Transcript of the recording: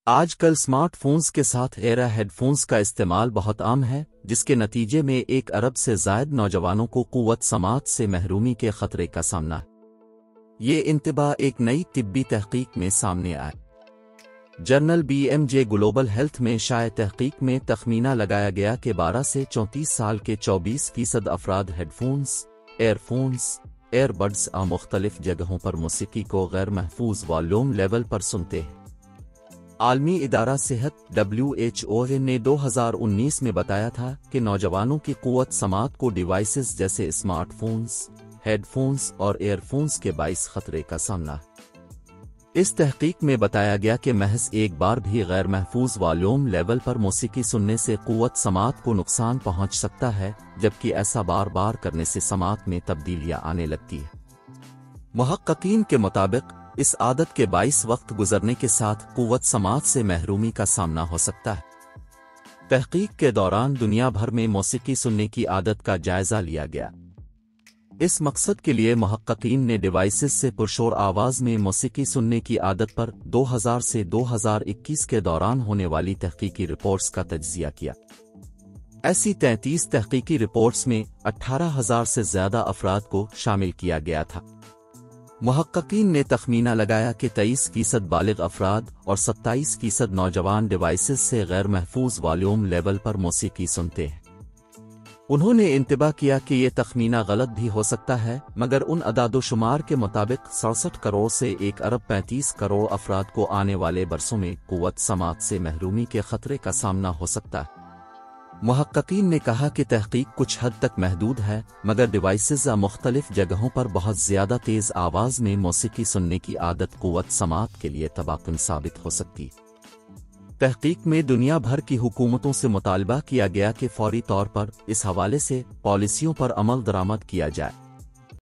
آج کل smart phones کے ساتھ ایرا ہیڈ فونز کا استعمال بہت عام ہے، جس کے نتیجے میں 1 ارب سے زائد نوجوانوں کو قوت سماعت سے محرومی کے خطرے کا سامنا ہے۔ یہ انتباہ ایک نئی طبی تحقیق میں سامنے آیا۔ جرنل BMJ گلوبل ہیلتھ میں شائع تحقیق میں تخمینہ لگایا گیا کہ 12 سے 34 سال کے 24% افراد headphones, earphones, earbuds اور مختلف جگہوں پر موسیقی کو غیر محفوظ والیوم لیول پر سنتے ہیں۔ عالمی ادارہ صحت WHO نے 2019 میں بتایا تھا کہ نوجوانوں کی قوت سماعت کو ڈیوائسز جیسے اسمارٹ فونز، ہیڈ فونز اور ایئر فونز کے باعث خطرے کا سامنا ہے۔ اس تحقیق میں بتایا گیا کہ محض ایک بار بھی غیر محفوظ والیوم لیول پر موسیقی سننے سے قوت سماعت کو نقصان پہنچ سکتا ہے، جبکہ ایسا بار بار کرنے سے سماعت میں تبدیلیاں آنے لگتی ہیں۔ محققین کے مطابق اس عادت کے باعث وقت گزرنے کے ساتھ قوت سماعت سے محرومی کا سامنا ہو سکتا ہے۔ تحقیق کے دوران دنیا بھر میں موسیقی سننے کی عادت کا جائزہ لیا گیا۔ اس مقصد کے لیے محققین نے ڈیوائسز سے پرشور آواز میں موسیقی سننے کی عادت پر 2000 سے 2021 کے دوران ہونے والی تحقیقی رپورٹس کا تجزیہ کیا۔ ایسی 33 تحقیقی رپورٹس میں 18,000 سے زیادہ افراد کو شامل کیا گیا تھا۔ محققین نے تخمینہ لگایا کہ 23% بالغ افراد اور 27% نوجوان ڈیوائسز سے غیر محفوظ والیوم لیول پر موسیقی سنتے ہیں۔ انہوں نے انتباہ کیا کہ یہ تخمینہ غلط بھی ہو سکتا ہے، مگر ان اعداد و شمار کے مطابق 67 کروڑ سے 1 ارب 35 کروڑ افراد کو آنے والے برسوں میں قوت سماعت سے محرومی کے خطرے کا سامنا ہو سکتا ہے۔ محققین نے کہا کہ تحقیق کچھ حد تک محدود ہے، مگر ڈیوائسز مختلف جگہوں پر بہت زیادہ تیز آواز میں موسیقی سننے کی عادت قوت سماعت کے لیے تباہ کن ثابت ہو سکتی ہے۔ تحقیق میں دنیا بھر کی حکومتوں سے مطالبہ کیا گیا کہ فوری طور پر اس حوالے سے پالیسیوں پر عمل درآمد کیا جائے۔